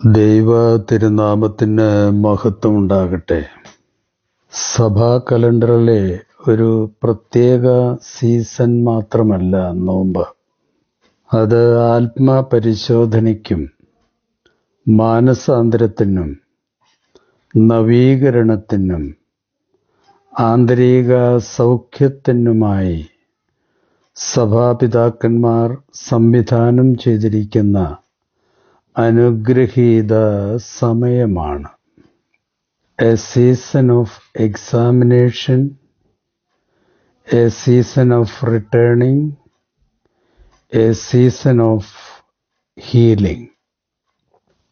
ദൈവ തിരുനാമത്തിന് മഹത്വം ഉണ്ടാകട്ടെ. സഭാ കലണ്ടറിലെ ഒരു പ്രത്യേക സീസൺ മാത്രമല്ല നോമ്പ്. അത് ആത്മപരിശോധനയ്ക്കും മാനസാന്തരത്തിനും നവീകരണത്തിനും ആന്തരിക സൗഖ്യത്തിനുമായി സഭാപിതാക്കന്മാർ സംവിധാനം ചെയ്തിരിക്കുന്ന അനുഗ്രഹീത സമയമാണ്. A season of examination, A season of returning, A season of healing.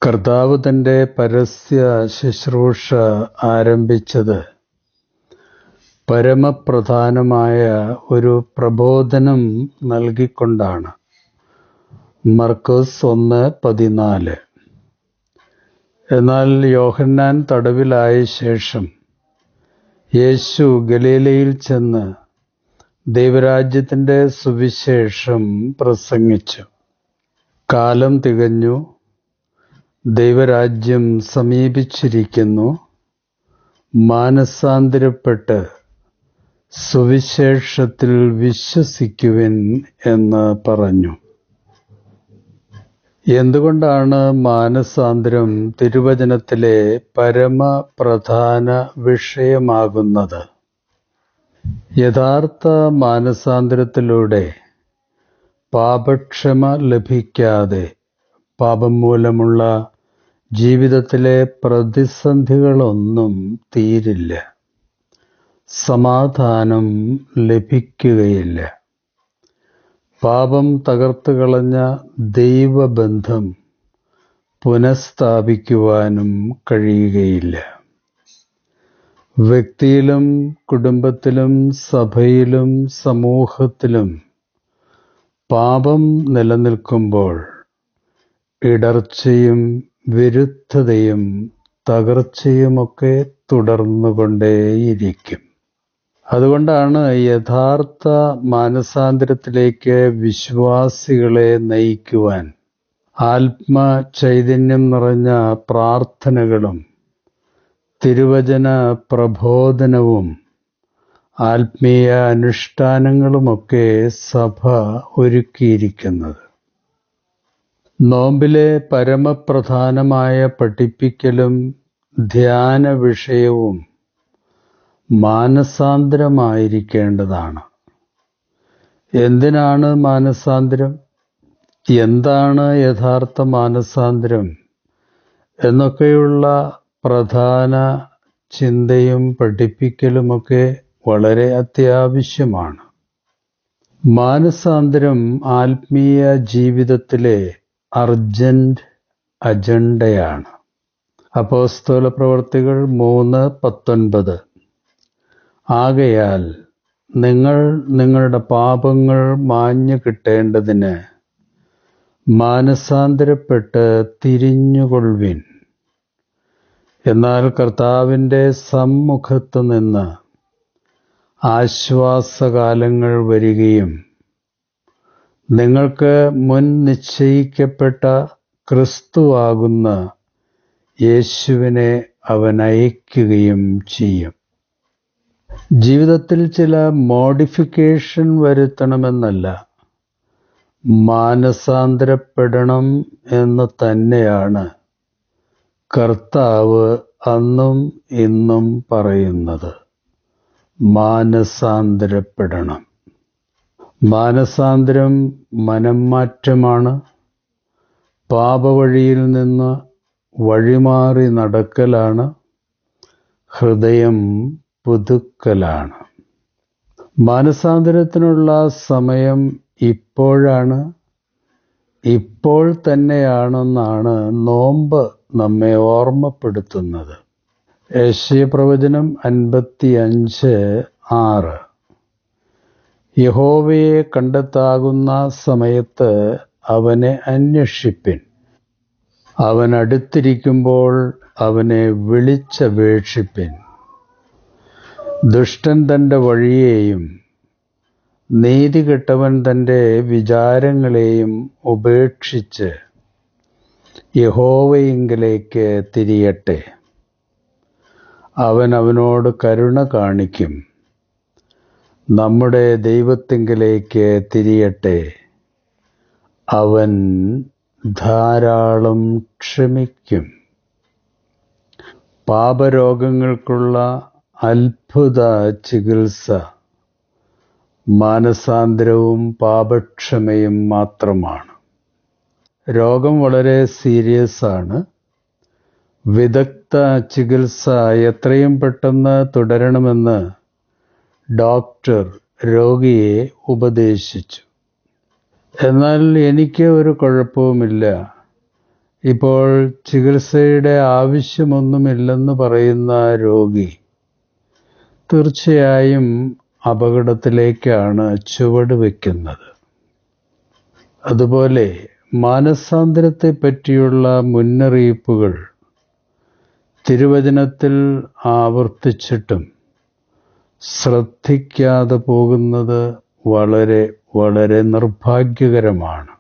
കർത്താവ് തൻ്റെ പരസ്യ ശുശ്രൂഷ ആരംഭിച്ചത് പരമപ്രധാനമായ ഒരു പ്രബോധനം നൽകിക്കൊണ്ടാണ്. മർക്കോസ് 1:14. എന്നാൽ യോഹന്നാൻ തടവിലായ ശേഷം യേശു ഗലീലയിൽ ചെന്ന് ദൈവരാജ്യത്തിൻ്റെ സുവിശേഷം പ്രസംഗിച്ചു. കാലം തികഞ്ഞു, ദൈവരാജ്യം സമീപിച്ചിരിക്കുന്നു, മാനസാന്തരപ്പെട്ട് സുവിശേഷത്തിൽ വിശ്വസിക്കുവിൻ എന്ന് പറഞ്ഞു. എന്തുകൊണ്ടാണ് മാനസാന്തരം തിരുവചനത്തിലെ പരമപ്രധാന വിഷയമാകുന്നത്? യഥാർത്ഥ മാനസാന്തരത്തിലൂടെ പാപക്ഷമ ലഭിക്കാതെ പാപം മൂലമുള്ള ജീവിതത്തിലെ പ്രതിസന്ധികളൊന്നും തീരില്ല, സമാധാനം ലഭിക്കുകയില്ല. പാപം തകർത്തു കളഞ്ഞ ദൈവബന്ധം പുനഃസ്ഥാപിക്കുവാനും കഴിയുകയില്ല. വ്യക്തിയിലും കുടുംബത്തിലും സഭയിലും സമൂഹത്തിലും പാപം നിലനിൽക്കുമ്പോൾ ഇടർച്ചയും വിരുദ്ധതയും തകർച്ചയുമൊക്കെ തുടർന്നുകൊണ്ടേയിരിക്കും. അതുകൊണ്ടാണ് യഥാർത്ഥ മാനസാന്തരത്തിലേക്ക് വിശ്വാസികളെ നയിക്കുവാൻ ആത്മചൈതന്യം നിറഞ്ഞ പ്രാർത്ഥനകളും തിരുവചന പ്രബോധനവും ആത്മീയ അനുഷ്ഠാനങ്ങളുമൊക്കെ സഭ ഒരുക്കിയിരിക്കുന്നത്. നോമ്പിലെ പരമപ്രധാനമായ പഠിപ്പിക്കലും ധ്യാന വിഷയവും മാനസാന്തരമായിരിക്കേണ്ടതാണ്. എന്തിനാണ് മാനസാന്തരം? എന്താണ് യഥാർത്ഥ മാനസാന്തരം എന്നൊക്കെയുള്ള പ്രധാന ചിന്തയും പഠിപ്പിക്കലുമൊക്കെ വളരെ അത്യാവശ്യമാണ്. മാനസാന്തരം ആത്മീയ ജീവിതത്തിലെ അർജന്റ് അജണ്ടയാണ്. അപ്പോസ്തലപ്രവർത്തികൾ 3:19. ആകയാൽ നിങ്ങൾ നിങ്ങളുടെ പാപങ്ങൾ മാഞ്ഞു കിട്ടേണ്ടതിന് മാനസാന്തരപ്പെട്ട് തിരിഞ്ഞുകൊള്ളുവിൻ. എന്നാൽ കർത്താവിൻ്റെ സമ്മുഖത്തു നിന്ന് ആശ്വാസകാലങ്ങൾ വരികയും നിങ്ങൾക്ക് മുൻ നിശ്ചയിക്കപ്പെട്ട ക്രിസ്തുവാകുന്ന യേശുവിനെ അവൻ അയക്കുകയും ചെയ്യും. ജീവിതത്തിൽ ചില മോഡിഫിക്കേഷൻ വരുത്തണമെന്നല്ല, മാനസാന്തരപ്പെടണം എന്ന് തന്നെയാണ് കർത്താവ് അന്നും ഇന്നും പറയുന്നത്. മാനസാന്തരപ്പെടണം. മാനസാന്തരം മനം മാറ്റമാണ്. പാപവഴിയിൽ നിന്ന് വഴിമാറി നടക്കലാണ്. ഹൃദയം പുതുക്കലാണ്. മാനസാന്തരത്തിനുള്ള സമയം ഇപ്പോഴാണ്, ഇപ്പോൾ തന്നെയാണെന്നാണ് നോമ്പ് നമ്മെ ഓർമ്മപ്പെടുത്തുന്നത്. യെശയ്യാപ്രവചനം 55:6. യഹോവയെ കണ്ടെത്താകുന്ന സമയത്ത് അവനെ അന്വേഷിപ്പിൻ. അവൻ അടുത്തിരിക്കുമ്പോൾ അവനെ വിളിച്ചപേക്ഷിപ്പിൻ. ദുഷ്ടൻ തൻ്റെ വഴിയെയും നീതികെട്ടവൻ തൻ്റെ വിചാരങ്ങളെയും ഉപേക്ഷിച്ച് യഹോവയിങ്കലേക്ക് തിരിയട്ടെ. അവൻ അവനോട് കരുണ കാണിക്കും. നമ്മുടെ ദൈവത്തിങ്കലേക്ക് തിരിയട്ടെ. അവൻ ധാരാളം ക്ഷമിക്കും. പാപരോഗങ്ങൾക്കുള്ള അത്ഭുത ചികിത്സ മാനസാന്തരവും പാപക്ഷമയും മാത്രമാണ്. രോഗം വളരെ സീരിയസ് ആണ്. വിദഗ്ധ ചികിത്സ എത്രയും പെട്ടെന്ന് തുടരണമെന്ന് ഡോക്ടർ രോഗിയെ ഉപദേശിച്ചു. എന്നാൽ എനിക്ക് ഒരു കുഴപ്പവുമില്ല, ഇപ്പോൾ ചികിത്സയുടെ ആവശ്യമൊന്നുമില്ലെന്ന് പറയുന്ന രോഗി തീർച്ചയായും അപകടത്തിലേക്കാണ് ചുവട് വയ്ക്കുന്നത്. അതുപോലെ മാനസാന്തരത്തെ പറ്റിയുള്ള മുന്നറിയിപ്പുകൾ തിരുവചനത്തിൽ ആവർത്തിച്ചിട്ടും ശ്രദ്ധിക്കാതെ പോകുന്നത് വളരെ വളരെ നിർഭാഗ്യകരമാണ്.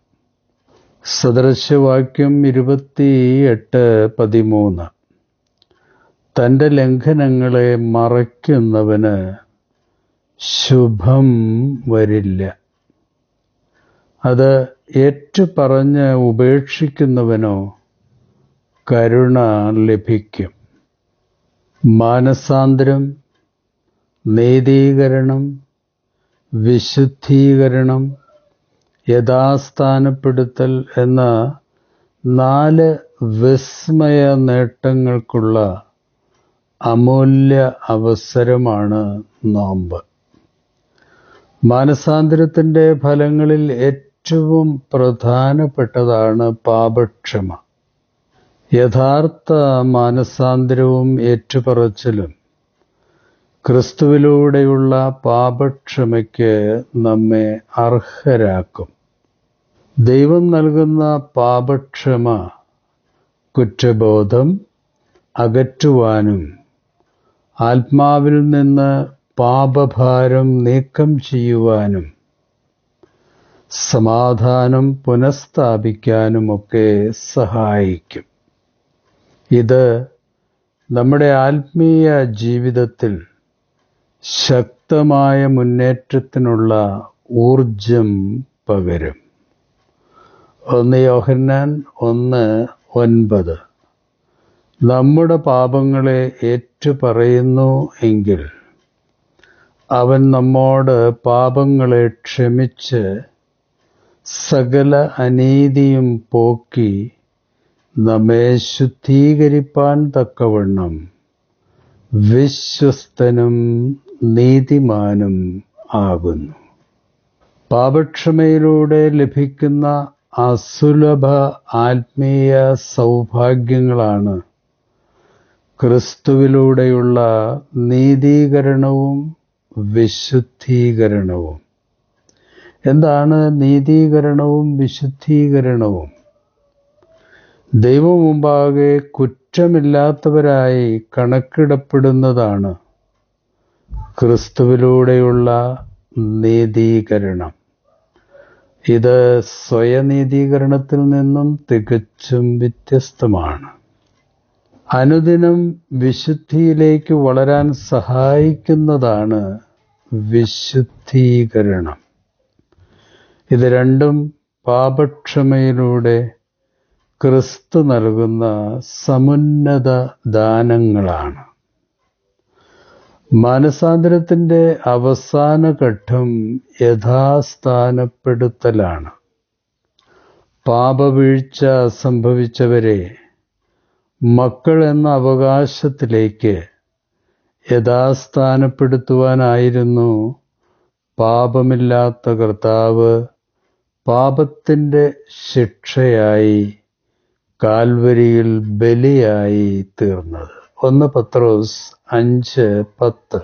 സദൃശവാക്യം 28:13 തൻ്റെ ലംഘനങ്ങളെ മറയ്ക്കുന്നവന് ശുഭം വരില്ല. അത് ഏറ്റുപറഞ്ഞ് ഉപേക്ഷിക്കുന്നവനോ കരുണ ലഭിക്കും. മാനസാന്തരം, നീതീകരണം, വിശുദ്ധീകരണം, യഥാസ്ഥാനപ്പെടുത്തൽ എന്ന 4 വിസ്മയ നേട്ടങ്ങൾക്കുള്ള അമൂല്യ അവസരമാണ് നോമ്പ്. മാനസാന്തരത്തിൻ്റെ ഫലങ്ങളിൽ ഏറ്റവും പ്രധാനപ്പെട്ടതാണ് പാപക്ഷമ. യഥാർത്ഥ മാനസാന്തരവും ഏറ്റുപറച്ചിലും ക്രിസ്തുവിലൂടെയുള്ള പാപക്ഷമയ്ക്ക് നമ്മെ അർഹരാക്കും. ദൈവം നൽകുന്ന പാപക്ഷമ കുറ്റബോധം അകറ്റുവാനും ആത്മാവിൽ നിന്ന് പാപഭാരം നീക്കം ചെയ്യുവാനും സമാധാനം പുനഃസ്ഥാപിക്കാനുമൊക്കെ സഹായിക്കും. ഇത് നമ്മുടെ ആത്മീയ ജീവിതത്തിൽ ശക്തമായ മുന്നേറ്റത്തിനുള്ള ഊർജം പകരും. 1 യോഹന്നാൻ 1:9 നമ്മുടെ പാപങ്ങളെ ഏറ്റുപറയുന്നു എങ്കിൽ അവൻ നമ്മോട് പാപങ്ങളെ ക്ഷമിച്ച് സകല അനീതിയും പോക്കി നമ്മെ ശുദ്ധീകരിപ്പാൻ തക്കവണ്ണം വിശ്വസ്തനും നീതിമാനും ആകുന്നു. പാപക്ഷമയിലൂടെ ലഭിക്കുന്ന അസുലഭ ആത്മീയ സൗഭാഗ്യങ്ങളാണ് ക്രിസ്തുവിലൂടെയുള്ള നീതീകരണവും വിശുദ്ധീകരണവും. എന്താണ് നീതീകരണവും വിശുദ്ധീകരണവും? ദൈവമുമ്പാകെ കുറ്റമില്ലാത്തവരായി കണക്കിടപ്പെടുന്നതാണ് ക്രിസ്തുവിലൂടെയുള്ള നീതീകരണം. ഇത് സ്വയനീതീകരണത്തിൽ നിന്നും തികച്ചും വ്യത്യസ്തമാണ്. അനുദിനം വിശുദ്ധിയിലേക്ക് വളരാൻ സഹായിക്കുന്നതാണ് വിശുദ്ധീകരണം. ഇത് രണ്ടും പാപക്ഷമയിലൂടെ ക്രിസ്തു നൽകുന്ന സമുന്നത ദാനങ്ങളാണ്. മാനസാന്തരത്തിൻ്റെ അവസാന ഘട്ടം യഥാസ്ഥാനപ്പെടുത്തലാണ്. പാപവീഴ്ച സംഭവിച്ചവരെ മക്കൾ എന്ന അവകാശത്തിലേക്ക് യഥാസ്ഥാനപ്പെടുത്തുവാനായിരുന്നു പാപമില്ലാത്ത കർത്താവ് പാപത്തിൻ്റെ ശിക്ഷയായി കാൽവരിയിൽ ബലിയായി തീർന്നത്. 1 പത്രോസ് 5:10.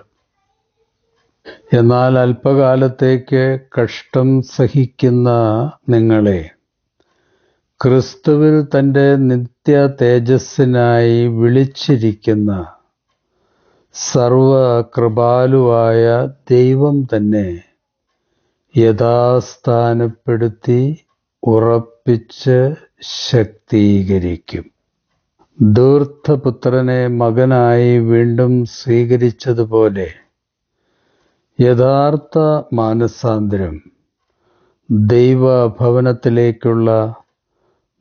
എന്നാൽ അല്പകാലത്തേക്ക് കഷ്ടം സഹിക്കുന്ന നിങ്ങളെ ക്രിസ്തുവിൽ തൻ്റെ നിത്യ തേജസ്സിനായി വിളിച്ചിരിക്കുന്ന സർവകൃപാലുവായ ദൈവം തന്നെ യഥാസ്ഥാനപ്പെടുത്തി ഉറപ്പിച്ച് ശക്തീകരിക്കും. ധൂർത്തപുത്രനെ മകനായി വീണ്ടും സ്വീകരിച്ചതുപോലെ യഥാർത്ഥ മാനസാന്തരം ദൈവഭവനത്തിലേക്കുള്ള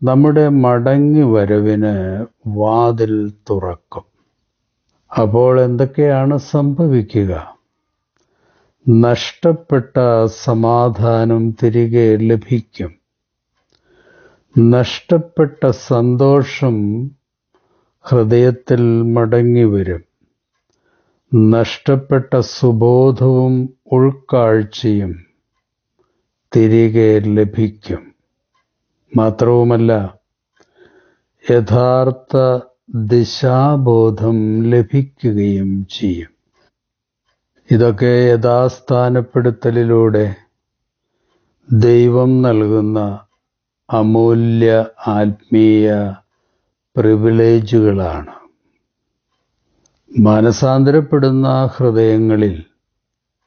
നമ്മുടെ മടങ്ങിവരവിന് വാതിൽ തുറക്കും. അപ്പോൾ എന്തൊക്കെയാണ് സംഭവിക്കുക? നഷ്ടപ്പെട്ട സമാധാനം തിരികെ ലഭിക്കും. നഷ്ടപ്പെട്ട സന്തോഷം ഹൃദയത്തിൽ മടങ്ങിവരും. നഷ്ടപ്പെട്ട സുബോധവും ഉൾക്കാഴ്ചയും തിരികെ ലഭിക്കും. മാത്രവുമല്ല, യഥാർത്ഥ ദിശാബോധം ലഭിക്കുകയും ചെയ്യും. ഇതൊക്കെ യഥാസ്ഥാനപ്പെടുത്തലിലൂടെ ദൈവം നൽകുന്ന അമൂല്യ ആത്മീയ പ്രിവിലേജുകളാണ്. മാനസാന്തരപ്പെടുന്ന ഹൃദയങ്ങളിൽ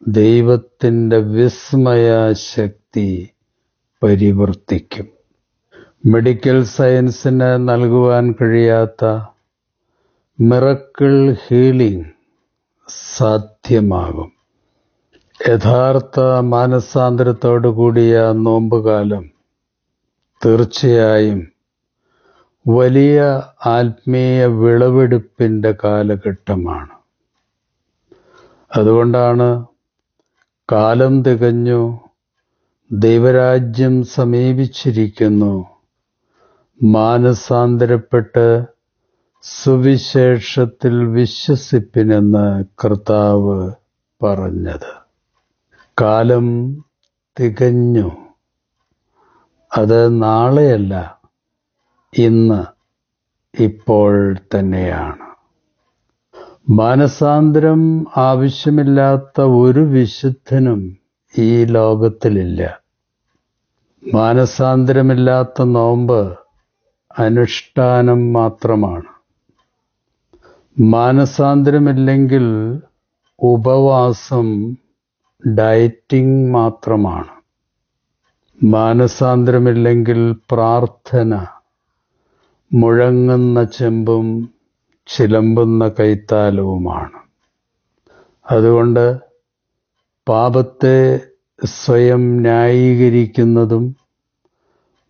ദൈവത്തിൻ്റെ വിസ്മയ ശക്തി പരിവർത്തിക്കും. മെഡിക്കൽ സയൻസിന് നൽകുവാൻ കഴിയാത്ത മിറക്കിൾ ഹീലിംഗ് സാധ്യമാകും. യഥാർത്ഥ മാനസാന്തരത്തോടു കൂടിയ നോമ്പുകാലം തീർച്ചയായും വലിയ ആത്മീയ വിളവെടുപ്പിൻ്റെ കാലഘട്ടമാണ്. അതുകൊണ്ടാണ് കാലം തികഞ്ഞു, ദൈവരാജ്യം സമീപിച്ചിരിക്കുന്നു, മാനസാന്തരപ്പെട്ട് സുവിശേഷത്തിൽ വിശ്വസിപ്പിനെന്ന് കർത്താവ് പറഞ്ഞത്. കാലം തികഞ്ഞു. അത് നാളെയല്ല, ഇന്ന്, ഇപ്പോൾ തന്നെയാണ്. മാനസാന്തരം ആവശ്യമില്ലാത്ത ഒരു വിശുദ്ധനും ഈ ലോകത്തിലില്ല. മാനസാന്തരമില്ലാത്ത നോമ്പ് അനുഷ്ഠാനം മാത്രമാണ്. മാനസാന്തരമില്ലെങ്കിൽ ഉപവാസം ഡയറ്റിംഗ് മാത്രമാണ്. മാനസാന്തരമില്ലെങ്കിൽ പ്രാർത്ഥന മുഴങ്ങുന്ന ചെമ്പും ചിലമ്പുന്ന കൈത്താലവുമാണ്. അതുകൊണ്ട് പാപത്തെ സ്വയം ന്യായീകരിക്കുന്നതും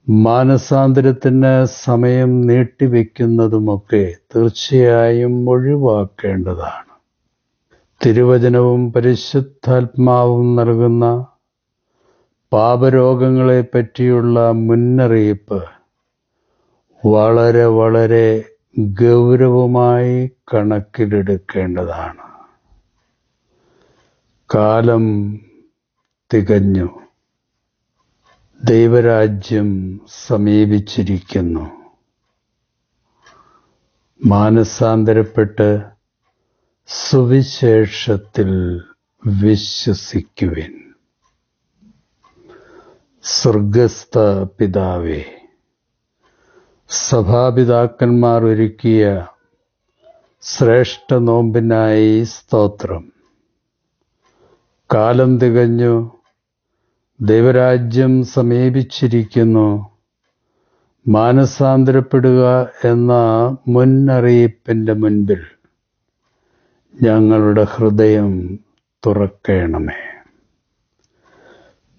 മാനസാന്തരത്തിന് സമയം നീട്ടിവെക്കുന്നതുമൊക്കെ തീർച്ചയായും ഒഴിവാക്കേണ്ടതാണ്. തിരുവചനവും പരിശുദ്ധാത്മാവും നൽകുന്ന പാപരോഗങ്ങളെ പറ്റിയുള്ള മുന്നറിയിപ്പ് വളരെ വളരെ ഗൗരവമായി കണക്കിലെടുക്കേണ്ടതാണ്. കാലം തികഞ്ഞു. ദൈവരാജ്യം സമീപിച്ചിരിക്കുന്നു. മാനസാന്തരപ്പെട്ട് സുവിശേഷത്തിൽ വിശ്വസിക്കുവിൻ. സ്വർഗസ്ഥ പിതാവേ, സഭാപിതാക്കന്മാർ ഒരുക്കിയ ശ്രേഷ്ഠ നോമ്പിനായി സ്തോത്രം. കാലം തികഞ്ഞു, ദൈവരാജ്യം സമീപിച്ചിരിക്കുന്നു. മാനസാന്തരപ്പെടുക എന്ന മുന്നറിയിപ്പിൻ്റെ മുൻപിൽ ഞങ്ങളുടെ ഹൃദയം തുറക്കണമേ.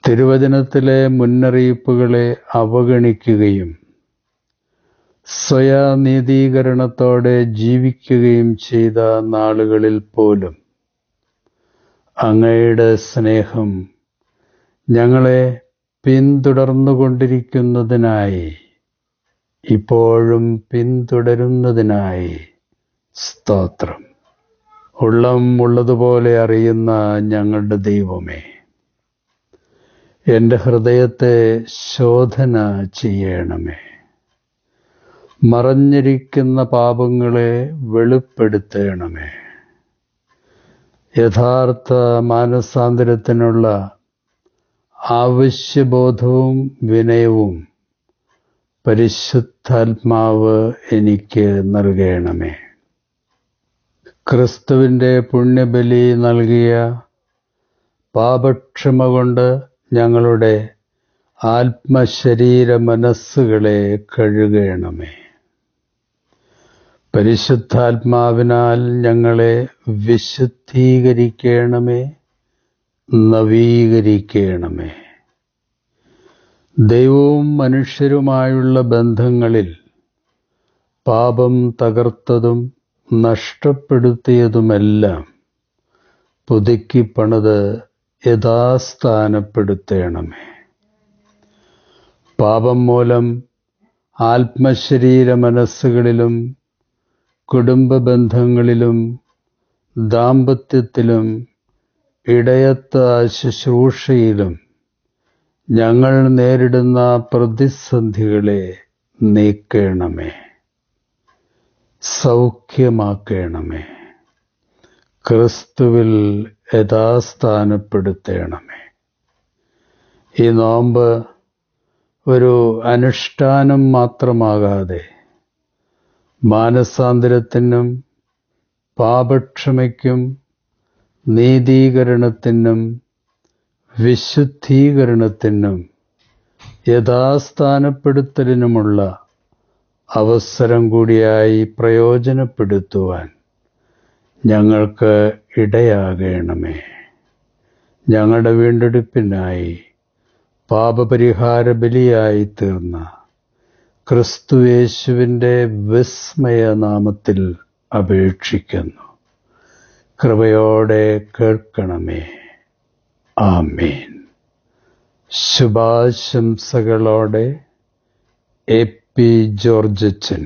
തിരുവചനത്തിലെ മുന്നറിയിപ്പുകളെ അവഗണിക്കുകയും സ്വയനീതീകരണത്തോടെ ജീവിക്കുകയും ചെയ്ത നാളുകളിൽ പോലും അങ്ങയുടെ സ്നേഹം ഞങ്ങളെ പിന്തുടർന്നുകൊണ്ടിരിക്കുന്നതിനായി, ഇപ്പോഴും പിന്തുടരുന്നതിനായി സ്തോത്രം. ഉള്ളം ഉള്ളതുപോലെ അറിയുന്ന ഞങ്ങളുടെ ദൈവമേ, എൻ്റെ ഹൃദയത്തെ ശോധന ചെയ്യണമേ. മറഞ്ഞിരിക്കുന്ന പാപങ്ങളെ വെളിപ്പെടുത്തണമേ. യഥാർത്ഥ മാനസാന്തരത്തിനുള്ള ആവശ്യബോധവും വിനയവും പരിശുദ്ധാത്മാവ് എനിക്ക് നൽകണമേ. ക്രിസ്തുവിൻ്റെ പുണ്യബലി നൽകിയ പാപക്ഷമ കൊണ്ട് ഞങ്ങളുടെ ആത്മശരീര മനസ്സുകളെ കഴുകണമേ. പരിശുദ്ധാത്മാവിനാൽ ഞങ്ങളെ വിശുദ്ധീകരിക്കണമേ, നവീകരിക്കണമേ. ദൈവവും മനുഷ്യരുമായുള്ള ബന്ധങ്ങളിൽ പാപം തകർത്തതും നഷ്ടപ്പെടുത്തിയതുമെല്ലാം പുതുക്കിപ്പണിത് യഥാസ്ഥാനപ്പെടുത്തണമേ. പാപം മൂലം ആത്മശരീര മനസ്സുകളിലും കുടുംബ ബന്ധങ്ങളിലും ദാമ്പത്യത്തിലും ഇടയത്ത ശുശ്രൂഷയിലും ഞങ്ങൾ നേരിടുന്ന പ്രതിസന്ധികളെ നീക്കണമേ, സൗഖ്യമാക്കണമേ, ക്രിസ്തുവിൽ യഥാസ്ഥാനപ്പെടുത്തണമേ. ഈ നോമ്പ് ഒരു അനുഷ്ഠാനം മാത്രമാകാതെ മാനസാന്തരത്തിനും പാപക്ഷമയ്ക്കും നീതീകരണത്തിനും വിശുദ്ധീകരണത്തിനും യഥാസ്ഥാനപ്പെടുത്തലിനുമുള്ള അവസരം കൂടിയായി പ്രയോജനപ്പെടുത്തുവാൻ ഞങ്ങൾക്ക് ഇടയാകണമേ. ഞങ്ങളുടെ വീണ്ടെടുപ്പിനായി പാപപരിഹാര ബലിയായി തീർന്ന ക്രിസ്തുയേശുവിൻ്റെ വിസ്മയനാമത്തിൽ അപേക്ഷിക്കുന്നു. കൃപയോടെ കേൾക്കണമേ. ആമേൻ. ശുഭാശംസകളോടെ എ പി ജോർജച്ചൻ.